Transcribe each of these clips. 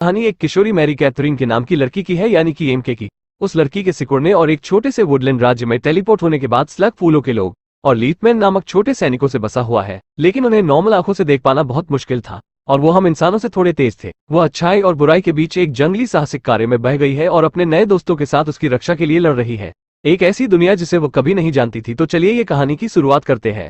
कहानी एक किशोरी Mary Catherine के नाम की लड़की की है, यानी कि एमके की। उस लड़की के सिकुड़ने और एक छोटे से वुडलैंड राज्य में टेलीपोर्ट होने के बाद स्लग फूलों के लोग और लीफमैन नामक छोटे सैनिकों से बसा हुआ है, लेकिन उन्हें नॉर्मल आंखों से देख पाना बहुत मुश्किल था और वो हम इंसानों से थोड़े तेज थे। वो अच्छाई और बुराई के बीच एक जंगली साहसिक कार्य में बह गई है और अपने नए दोस्तों के साथ उसकी रक्षा के लिए लड़ रही है, एक ऐसी दुनिया जिसे वो कभी नहीं जानती थी। तो चलिए ये कहानी की शुरुआत करते हैं।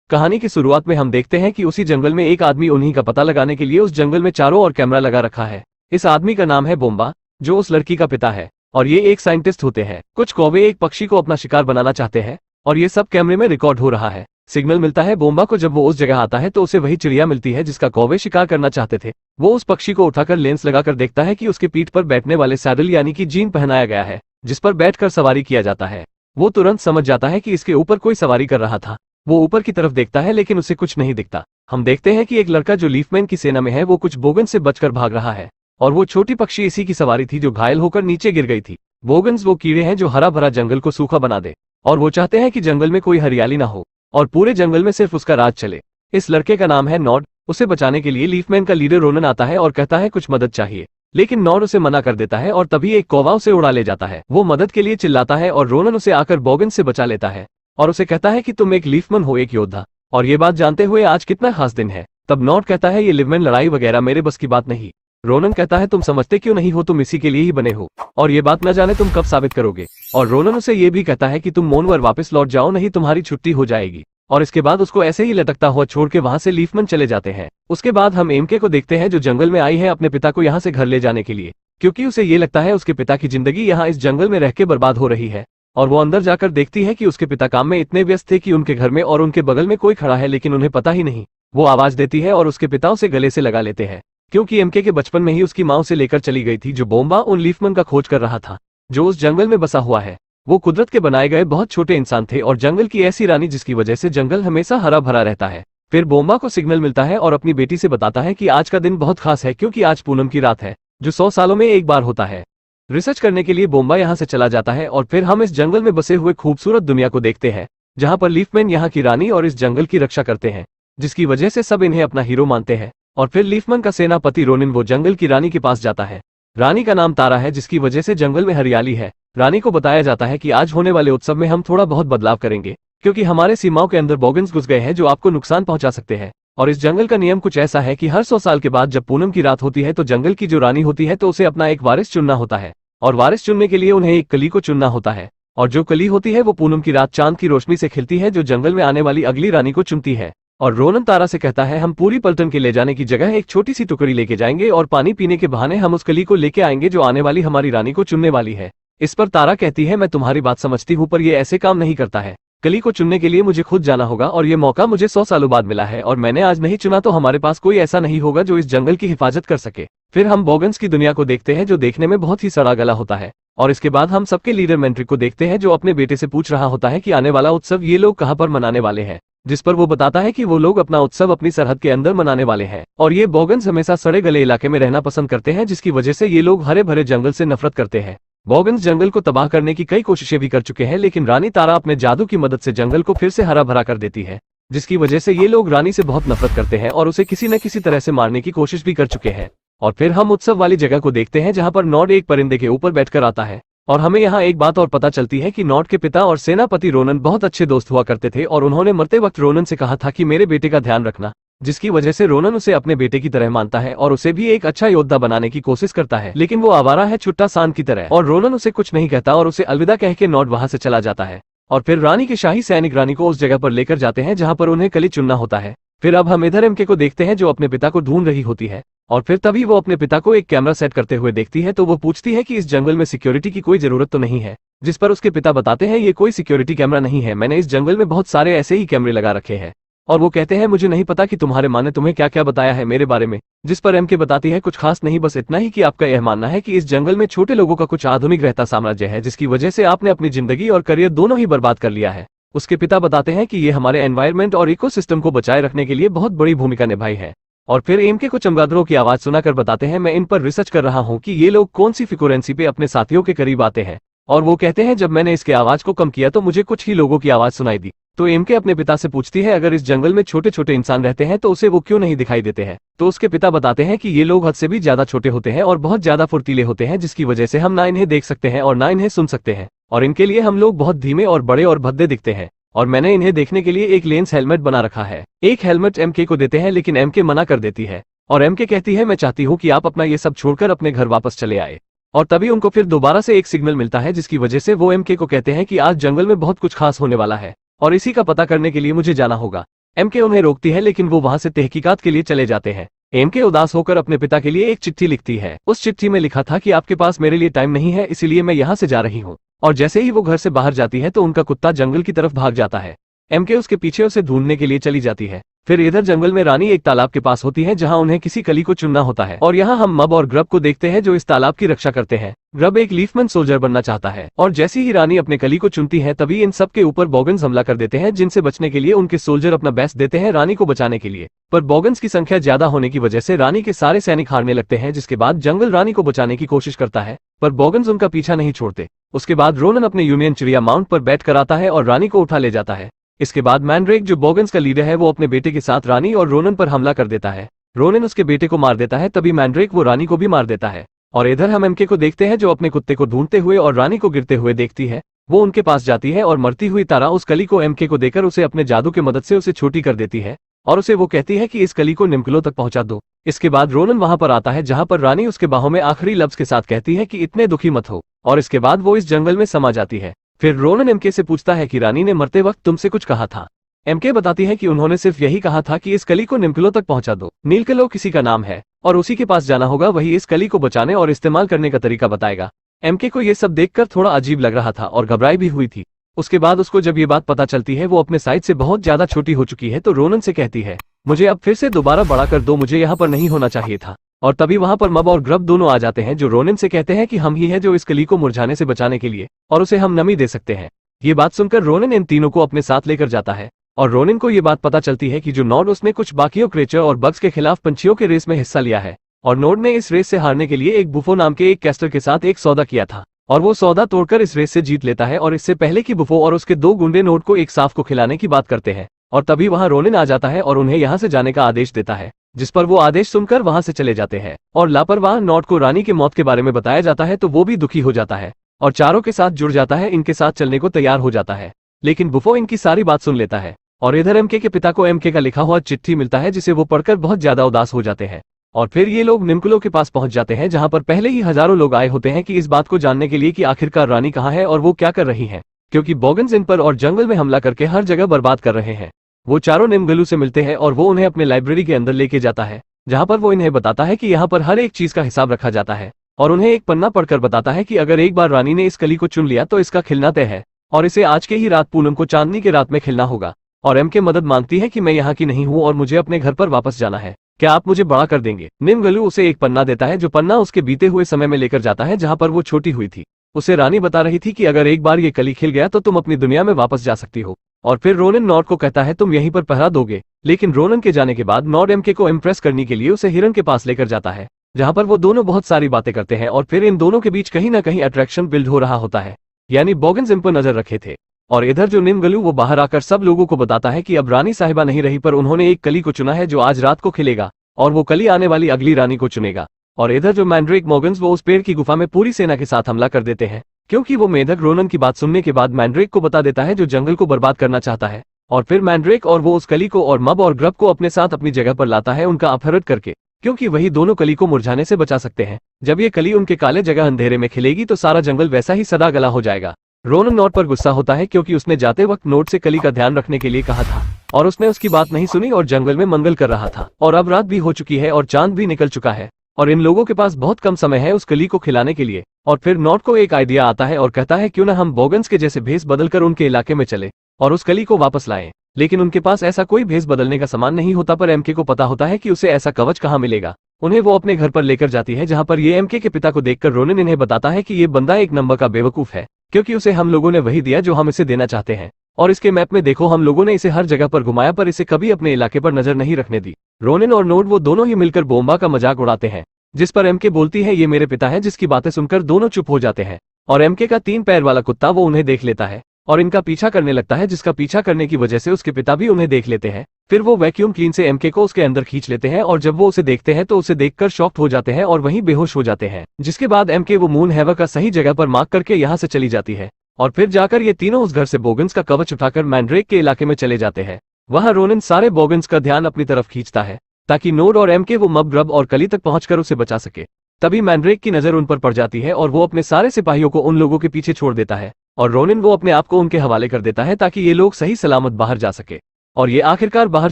कहानी की शुरुआत में हम देखते हैं कि उसी जंगल में एक आदमी उन्हीं का पता लगाने के लिए उस जंगल में चारों ओर कैमरा लगा रखा है। इस आदमी का नाम है बोम्बा, जो उस लड़की का पिता है और ये एक साइंटिस्ट होते हैं। कुछ कौवे एक पक्षी को अपना शिकार बनाना चाहते हैं और ये सब कैमरे में रिकॉर्ड हो रहा है। सिग्नल मिलता है बोम्बा को, जब वो उस जगह आता है तो उसे वही चिड़िया मिलती है जिसका कौवे शिकार करना चाहते थे। वो उस पक्षी को उठाकर लेंस लगाकर देखता है कि उसके पीठ पर बैठने वाले सैडल यानी कि जीन पहनाया गया है, जिस पर बैठकर सवारी किया जाता है। वो तुरंत समझ जाता है कि इसके ऊपर कोई सवारी कर रहा था। वो ऊपर की तरफ देखता है लेकिन उसे कुछ नहीं दिखता। हम देखते हैं कि एक लड़का जो लीफमैन की सेना में है वो कुछ बोगन से बचकर भाग रहा है और वो छोटी पक्षी इसी की सवारी थी जो घायल होकर नीचे गिर गई थी। बोगन्स वो कीड़े हैं जो हरा भरा जंगल को सूखा बना दे और वो चाहते हैं कि जंगल में कोई हरियाली ना हो और पूरे जंगल में सिर्फ उसका राज चले। इस लड़के का नाम है नॉड। उसे बचाने के लिए लीफमैन का लीडर रोनन आता है और कहता है कुछ मदद चाहिए, लेकिन नॉड उसे मना कर देता है और तभी एक कौवा उसे उड़ा ले जाता है। वो मदद के लिए चिल्लाता है और रोनन उसे आकर बोगन से बचा लेता है और उसे कहता है कि तुम एक लीफमैन हो, एक योद्धा, और ये बात जानते हुए आज कितना खास दिन है। तब नॉड कहता है ये लिवमैन लड़ाई वगैरह मेरे बस की बात नहीं। रोनन कहता है तुम समझते क्यों नहीं हो, तुम इसी के लिए ही बने हो और ये बात न जाने तुम कब साबित करोगे। और रोनन उसे ये भी कहता है कि तुम मोनवर वापस लौट जाओ, नहीं तुम्हारी छुट्टी हो जाएगी। और इसके बाद उसको ऐसे ही लटकता हुआ छोड़ के वहां से लीफमैन चले जाते हैं। उसके बाद हम एमके को देखते हैं जो जंगल में आई है अपने पिता को यहाँ से घर ले जाने के लिए, क्योंकि उसे ये लगता है उसके पिता की जिंदगी यहाँ इस जंगल में रह के बर्बाद हो रही है। और वो अंदर जाकर देखती है कि उसके पिता काम में इतने व्यस्त थे कि उनके घर में और उनके बगल में कोई खड़ा है, लेकिन उन्हें पता ही नहीं। वो आवाज देती है और उसके पिता उसे गले से लगा लेते हैं, क्योंकि एमके के बचपन में ही उसकी माँ उसे लेकर चली गई थी, जो बोम्बा उन लीफमैन का खोज कर रहा था जो उस जंगल में बसा हुआ है। वो कुदरत के बनाए गए बहुत छोटे इंसान थे और जंगल की ऐसी रानी जिसकी वजह से जंगल हमेशा हरा भरा रहता है। फिर बोम्बा को सिग्नल मिलता है और अपनी बेटी से बताता है कि आज का दिन बहुत खास है, क्योंकि आज पूनम की रात है जो 100 सालों में एक बार होता है। रिसर्च करने के लिए बोम्बा यहाँ से चला जाता है और फिर हम इस जंगल में बसे हुए खूबसूरत दुनिया को देखते हैं, जहाँ पर लीफमैन यहाँ की रानी और इस जंगल की रक्षा करते हैं, जिसकी वजह से सब इन्हें अपना हीरो मानते हैं। और फिर लीफमैन का सेनापति रोनिन वो जंगल की रानी के पास जाता है। रानी का नाम तारा है, जिसकी वजह से जंगल में हरियाली है। रानी को बताया जाता है कि आज होने वाले उत्सव में हम थोड़ा बहुत बदलाव करेंगे, क्योंकि हमारे सीमाओं के अंदर बोगन्स घुस गए हैं जो आपको नुकसान पहुंचा सकते हैं। और इस जंगल का नियम कुछ ऐसा है कि हर 100 साल के बाद जब पूनम की रात होती है तो जंगल की जो रानी होती है तो उसे अपना एक वारिस चुनना होता है, और वारिस चुनने के लिए उन्हें एक कली को चुनना होता है। और जो कली होती है वो पूनम की रात चांद की रोशनी से खिलती है, जो जंगल में आने वाली अगली रानी को चुनती है। और रोनन तारा से कहता है हम पूरी पलटन के ले जाने की जगह एक छोटी सी टुकड़ी लेके जाएंगे और पानी पीने के बहाने हम उस कली को लेके आएंगे जो आने वाली हमारी रानी को चुनने वाली है। इस पर तारा कहती है मैं तुम्हारी बात समझती हूँ, पर ये ऐसे काम नहीं करता है। कली को चुनने के लिए मुझे खुद जाना होगा और ये मौका मुझे 100 सालों बाद मिला है और मैंने आज नहीं चुना तो हमारे पास कोई ऐसा नहीं होगा जो इस जंगल की हिफाजत कर सके। फिर हम बोगन्स की दुनिया को देखते हैं जो देखने में बहुत ही सड़ा गला होता है। और इसके बाद हम सबके लीडर मैंट्रिक को देखते हैं जो अपने बेटे से पूछ रहा होता है कि आने वाला उत्सव ये लोग कहाँ पर मनाने वाले हैं, जिस पर वो बताता है कि वो लोग अपना उत्सव अपनी सरहद के अंदर मनाने वाले हैं। और ये बोगन्स हमेशा सड़े गले इलाके में रहना पसंद करते हैं, जिसकी वजह से ये लोग हरे भरे जंगल से नफरत करते हैं। बोगन्स जंगल को तबाह करने की कई कोशिशें भी कर चुके हैं, लेकिन रानी तारा अपने जादू की मदद से जंगल को फिर से हरा भरा कर देती है, जिसकी वजह से ये लोग रानी से बहुत नफरत करते हैं और उसे किसी न किसी तरह से मारने की कोशिश भी कर चुके हैं। और फिर हम उत्सव वाली जगह को देखते हैं जहाँ पर नॉड एक परिंदे के ऊपर बैठकर आता है और हमें यहाँ एक बात और पता चलती है कि नॉड के पिता और सेनापति रोनन बहुत अच्छे दोस्त हुआ करते थे और उन्होंने मरते वक्त रोनन से कहा था कि मेरे बेटे का ध्यान रखना, जिसकी वजह से रोनन उसे अपने बेटे की तरह मानता है और उसे भी एक अच्छा योद्धा बनाने की कोशिश करता है। लेकिन वो आवारा है छुट्टा सांड की तरह और रोनन उसे कुछ नहीं कहता और उसे अलविदा कह के नॉड वहां से चला जाता है। और फिर रानी के शाही सैनिक रानी को उस जगह पर लेकर जाते हैं जहाँ पर उन्हें कली चुनना होता है। फिर अब हम इधर एमके को देखते हैं जो अपने पिता को ढूंढ रही होती है और फिर तभी वो अपने पिता को एक कैमरा सेट करते हुए देखती है तो वो पूछती है कि इस जंगल में सिक्योरिटी की कोई जरूरत तो नहीं है, जिस पर उसके पिता बताते हैं ये कोई सिक्योरिटी कैमरा नहीं है, मैंने इस जंगल में बहुत सारे ऐसे ही कैमरे लगा रखे हैं। और वो कहते हैं मुझे नहीं पता कि तुम्हारे माँ ने तुम्हें क्या क्या बताया है मेरे बारे में, जिस पर एमके बताती है कुछ खास नहीं, बस इतना ही कि आपका यह मानना है कि इस जंगल में छोटे लोगों का कुछ आधुनिक रहता साम्राज्य है, जिसकी वजह से आपने अपनी जिंदगी और करियर दोनों ही बर्बाद कर लिया है। उसके पिता बताते हैं कि ये हमारे एनवायरनमेंट और इकोसिस्टम को बचाए रखने के लिए बहुत बड़ी भूमिका निभाई है। और फिर एमके को चमगादड़ों की आवाज सुनाकर बताते हैं मैं इन पर रिसर्च कर रहा हूँ कि ये लोग कौन सी फ्रीक्वेंसी पे अपने साथियों के करीब आते हैं। और वो कहते हैं जब मैंने इसके आवाज को कम किया तो मुझे कुछ ही लोगों की आवाज सुनाई दी, तो एमके अपने पिता से पूछती है अगर इस जंगल में छोटे छोटे इंसान रहते हैं तो उसे वो क्यों नहीं दिखाई देते हैं। तो उसके पिता बताते हैं कि ये लोग हद से भी ज्यादा छोटे होते हैं और बहुत ज्यादा फुर्तीले होते हैं, जिसकी वजह से हम ना इन्हें देख सकते हैं और ना इन्हें सुन सकते हैं, और इनके लिए हम लोग बहुत धीमे और बड़े और भद्दे दिखते हैं। और मैंने इन्हें देखने के लिए एक लेंस हेलमेट बना रखा है। एक हेलमेट एमके को देते हैं, लेकिन एमके मना कर देती है और एमके कहती है मैं चाहती हूँ कि आप अपना ये सब छोड़कर अपने घर वापस चले आए। और तभी उनको फिर दोबारा से एक सिग्नल मिलता है, जिसकी वजह से वो एमके को कहते हैं कि आज जंगल में बहुत कुछ खास होने वाला है और इसी का पता करने के लिए मुझे जाना होगा। एमके उन्हें रोकती है, लेकिन वो वहां से तहकीकात के लिए चले जाते हैं। एमके उदास होकर अपने पिता के लिए एक चिट्ठी लिखती है। उस चिट्ठी में लिखा था कि आपके पास मेरे लिए टाइम नहीं है, इसीलिए मैं यहाँ से जा रही हूँ। और जैसे ही वो घर से बाहर जाती है तो उनका कुत्ता जंगल की तरफ भाग जाता है। एमके उसके पीछे उसे ढूंढने के लिए चली जाती है। फिर इधर जंगल में रानी एक तालाब के पास होती है, जहां उन्हें किसी कली को चुनना होता है। और यहाँ हम मब और ग्रब को देखते हैं जो इस तालाब की रक्षा करते हैं। ग्रब एक लीफमैन सोल्जर बनना चाहता है और जैसी ही रानी अपने कली को चुनती है तभी इन सब के ऊपर बॉगन्स हमला कर देते हैं, जिनसे बचने के लिए उनके सोल्जर अपना बेस्ट देते हैं रानी को बचाने के लिए। पर बॉगन्स की संख्या ज्यादा होने की वजह से रानी के सारे सैनिक हारने लगते हैं, जिसके बाद जंगल रानी को बचाने की कोशिश करता है, पर बॉगन्स उनका पीछा नहीं छोड़ते। उसके बाद रोनन अपने यूनियन चिड़िया माउंट पर बैठ कर आता है और रानी को उठा ले जाता है। इसके बाद मैंड्रेक जो बॉगन्स का लीडर है वो अपने बेटे के साथ रानी और रोनन पर हमला कर देता है। रोनन उसके बेटे को मार देता है, तभी मैंड्रेक वो रानी को भी मार देता है। और इधर हम एमके को देखते हैं जो अपने कुत्ते को ढूंढते हुए और रानी को गिरते हुए देखती है। वो उनके पास जाती है और मरती हुई तारा उस कली को एमके को देकर उसे अपने जादू की मदद से उसे छोटी कर देती है और उसे वो कहती है कि इस कली को निम्कलो तक पहुंचा दो। इसके बाद रोनन वहां पर आता है, जहां पर रानी उसके बाहों में आखिरी लफ्ज के साथ कहती है कि इतने दुखी मत हो, और इसके बाद वो इस जंगल में समा जाती है। फिर रोनन एमके से पूछता है कि रानी ने मरते वक्त तुमसे कुछ कहा था। एमके बताती है कि उन्होंने सिर्फ यही कहा था कि इस कली को निम्कलो तक पहुंचा दो। नीलकलो किसी का नाम है और उसी के पास जाना होगा, वही इस कली को बचाने और इस्तेमाल करने का तरीका बताएगा। एमके को ये सब देखकर थोड़ा अजीब लग रहा था और घबराई भी हुई थी। उसके बाद उसको जब ये बात पता चलती है वो अपने साइज से बहुत ज्यादा छोटी हो चुकी है, तो रोनन से कहती है मुझे अब फिर से दोबारा बड़ा कर दो, मुझे यहाँ पर नहीं होना चाहिए था। और तभी वहां पर मब और ग्रब दोनों आ जाते हैं, जो रोनन से कहते हैं कि हम ही है जो इस कली को मुरझाने से बचाने के लिए और उसे हम नमी दे सकते हैं। ये बात सुनकर रोनन इन तीनों को अपने साथ लेकर जाता है और रोनिन को ये बात पता चलती है कि जो नॉड उसने कुछ बाकियों क्रेचर और बग्स के खिलाफ पंछियों के रेस में हिस्सा लिया है और नोड ने इस रेस से हारने के लिए एक बुफो नाम के एक कैस्टर के साथ एक सौदा किया था और वो सौदा तोड़कर इस रेस से जीत लेता है। और इससे पहले कि बुफो और उसके दो गुंडे नोड को एक सांप को खिलाने की बात करते हैं और तभी वहां रोनिन आ जाता है और उन्हें यहाँ से जाने का आदेश देता है, जिस पर वो आदेश सुनकर वहां से चले जाते हैं। और लापरवाह नॉड को रानी की मौत के बारे में बताया जाता है तो वो भी दुखी हो जाता है और चारों के साथ जुड़ जाता है, इनके साथ चलने को तैयार हो जाता है। लेकिन बुफो इनकी सारी बात सुन लेता है और इधर एमके के पिता को एमके का लिखा हुआ चिट्ठी मिलता है, जिसे वो पढ़कर बहुत ज्यादा उदास हो जाते हैं। और फिर ये लोग निम्कुलो के पास पहुंच जाते हैं, जहां पर पहले ही हजारों लोग आए होते हैं कि इस बात को जानने के लिए कि आखिरकार रानी कहाँ है और वो क्या कर रही है, क्योंकि बॉगन्स इन पर और जंगल में हमला करके हर जगह बर्बाद कर रहे हैं। वो चारों निम्गलू से मिलते हैं और वो उन्हें अपने लाइब्रेरी के अंदर लेके जाता है, जहाँ पर वो इन्हें बताता है कि यहाँ पर हर एक चीज का हिसाब रखा जाता है और उन्हें एक पन्ना पढ़कर बताता है कि अगर एक बार रानी ने इस कली को चुन लिया तो इसका खिलना तय है और इसे आज के ही रात पूनम को चांदनी के रात में खिलना होगा। और एमके मदद मांगती है कि मैं यहाँ की नहीं हूँ और मुझे अपने घर पर वापस जाना है, क्या आप मुझे बड़ा कर देंगे। निम्गलू उसे एक पन्ना देता है, जो पन्ना उसके बीते हुए समय में लेकर जाता है जहाँ पर वो छोटी हुई थी। उसे रानी बता रही थी कि अगर एक बार ये कली खिल गया तो तुम अपनी दुनिया में वापस जा सकती हो। और फिर रोनन नॉड को कहता है तुम यहीं पर पहरा दोगे, लेकिन रोनन के जाने के बाद नॉड एमके को इम्प्रेस करने के लिए उसे हिरन के पास लेकर जाता है, जहाँ पर वो दोनों बहुत सारी बातें करते हैं और फिर इन दोनों के बीच कहीं ना कहीं अट्रैक्शन बिल्ड हो रहा होता है, यानी बॉगन्स इन पर नजर रखे थे। और इधर जो निम्गलू वो बाहर आकर सब लोगों को बताता है कि अब रानी साहिबा नहीं रही, पर उन्होंने एक कली को चुना है जो आज रात को खिलेगा और वो कली आने वाली अगली रानी को चुनेगा। और इधर जो मैंड्रेक मॉगन्स वो उस पेड़ की गुफा में पूरी सेना के साथ हमला कर देते हैं, क्योंकि वो मेढक रोनन की बात सुनने के बाद मैंड्रेक को बता देता है जो जंगल को बर्बाद करना चाहता है। और फिर मैंड्रेक और वो उस कली को और मब और ग्रब को अपने साथ अपनी जगह पर लाता है, उनका अपहरण करके, क्योंकि वही दोनों कली को मुरझाने से बचा सकते हैं। जब ये कली उनके काले जगह अंधेरे में खिलेगी तो सारा जंगल वैसा ही सदा गला हो जाएगा। रोनन नोट पर गुस्सा होता है क्योंकि उसने जाते वक्त नोट से कली का ध्यान रखने के लिए कहा था और उसने उसकी बात नहीं सुनी और जंगल में मंगल कर रहा था। और अब रात भी हो चुकी है और चांद भी निकल चुका है और इन लोगों के पास बहुत कम समय है उस कली को खिलाने के लिए। और फिर नोट को एक आइडिया आता है और कहता है क्यों ना हम बॉगन्स के जैसे भेस बदलकर उनके इलाके में चले और उस कली को वापस लाएं। लेकिन उनके पास ऐसा कोई भेस बदलने का सामान नहीं होता, पर एमके को पता होता है कि उसे ऐसा कवच कहाँ मिलेगा। उन्हें वो अपने घर पर लेकर जाती है, जहाँ पर ये एमके के पिता को देखकर रोनिन इन्हें बताता है कि ये बंदा एक नंबर का बेवकूफ है, क्योंकि उसे हम लोगों ने वही दिया जो हम इसे देना चाहते हैं। और इसके मैप में देखो, हम लोगों ने इसे हर जगह पर घुमाया पर इसे कभी अपने इलाके पर नजर नहीं रखने दी। रोनिन और नोड वो दोनों ही मिलकर बोम्बा का मजाक उड़ाते हैं, जिस पर एमके बोलती है ये मेरे पिता है, जिसकी बातें सुनकर दोनों चुप हो जाते हैं। और एमके का 3 पैर वाला कुत्ता वो उन्हें देख लेता है और इनका पीछा करने लगता है, जिसका पीछा करने की वजह से उसके पिता भी उन्हें देख लेते हैं। फिर वो वैक्यूम क्लीन से एमके को उसके अंदर खींच लेते हैं और जब वो उसे देखते हैं तो उसे देखकर शॉक्ड हो जाते हैं और वहीं बेहोश हो जाते हैं। जिसके बाद एमके वो मून हैवक का सही जगह पर मार्क करके यहाँ से चली जाती है और फिर जाकर ये तीनों उस घर से बोगन्स का कवच उठाकर मैंड्रेक के इलाके में चले जाते हैं। वहां रोनिन सारे बोगन्स का ध्यान अपनी तरफ खींचता है ताकि नोड और एमके वो मब ग्रब और कली तक पहुंचकर उसे बचा सके। तभी मैंड्रेक की नजर उन पर पड़ जाती है और वो अपने सारे सिपाहियों को उन लोगों के पीछे छोड़ देता है और रोनिन वो अपने आप को उनके हवाले कर देता है ताकि ये लोग सही सलामत बाहर जा सके। और ये आखिरकार बाहर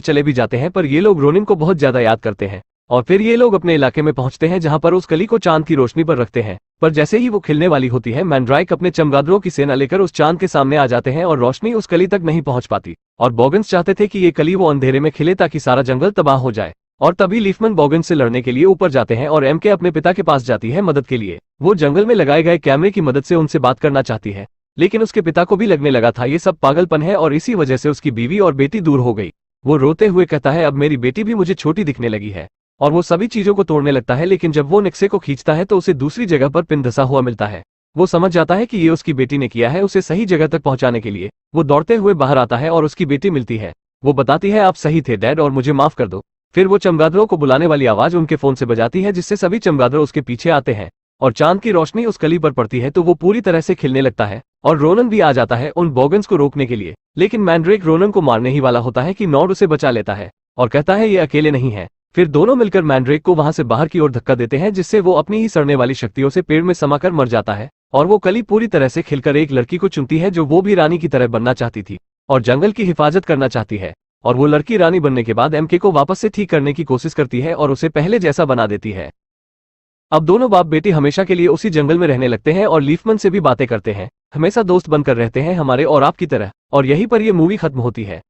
चले भी जाते हैं, पर ये लोग रोनिन को बहुत ज्यादा याद करते हैं। और फिर ये लोग अपने इलाके में पहुंचते हैं जहां पर उस कली को चांद की रोशनी पर रखते हैं। पर जैसे ही वो खिलने वाली होती है, मैंड्राइक अपने चमगादड़ों की सेना लेकर उस चांद के सामने आ जाते हैं और रोशनी उस कली तक नहीं पहुंच पाती। और बोगन्स चाहते थे कि ये कली वो अंधेरे में खिले ताकि सारा जंगल तबाह हो जाए। और तभी लीफमैन बोगन्स से लड़ने के लिए ऊपर जाते हैं और एमके अपने पिता के पास जाती है मदद के लिए। वो जंगल में लगाए गए कैमरे की मदद से उनसे बात करना चाहती है, लेकिन उसके पिता को भी लगने लगा था ये सब पागलपन है और इसी वजह से उसकी बीवी और बेटी दूर हो गई। वो रोते हुए कहता है, अब मेरी बेटी भी मुझे छोटी दिखने लगी है। और वो सभी चीजों को तोड़ने लगता है, लेकिन जब वो निक्से को खींचता है तो उसे दूसरी जगह पर पिन धंसा हुआ मिलता है। वो समझ जाता है कि ये उसकी बेटी ने किया है उसे सही जगह तक पहुंचाने के लिए। वो दौड़ते हुए बाहर आता है और उसकी बेटी मिलती है। वो बताती है, आप सही थे डैड और मुझे माफ कर दो। फिर वो चमगादड़ों को बुलाने वाली आवाज उनके फोन से बजाती है, जिससे सभी चमगादड़ उसके पीछे आते हैं और चांद की रोशनी उस कली पर पड़ती है तो वो पूरी तरह से खिलने लगता है। और रोनन भी आ जाता है उन बोगन्स को रोकने के लिए, लेकिन मैंड्रेक रोनन को मारने ही वाला होता है कि नॉड उसे बचा लेता है और कहता है ये अकेले नहीं है। फिर दोनों मिलकर मैंड्रेक को वहां से बाहर की ओर धक्का देते हैं, जिससे वो अपनी ही सड़ने वाली शक्तियों से पेड़ में समाकर मर जाता है। और वो कली पूरी तरह से खिलकर एक लड़की को चुनती है जो वो भी रानी की तरह बनना चाहती थी और जंगल की हिफाजत करना चाहती है। और वो लड़की रानी बनने के बाद एमके को वापस से ठीक करने की कोशिश करती है और उसे पहले जैसा बना देती है। अब दोनों बाप बेटी हमेशा के लिए उसी जंगल में रहने लगते हैं और लीफमैन से भी बातें करते हैं, हमेशा दोस्त बनकर रहते हैं हमारे और आपकी तरह। और यहीं पर ये मूवी खत्म होती है।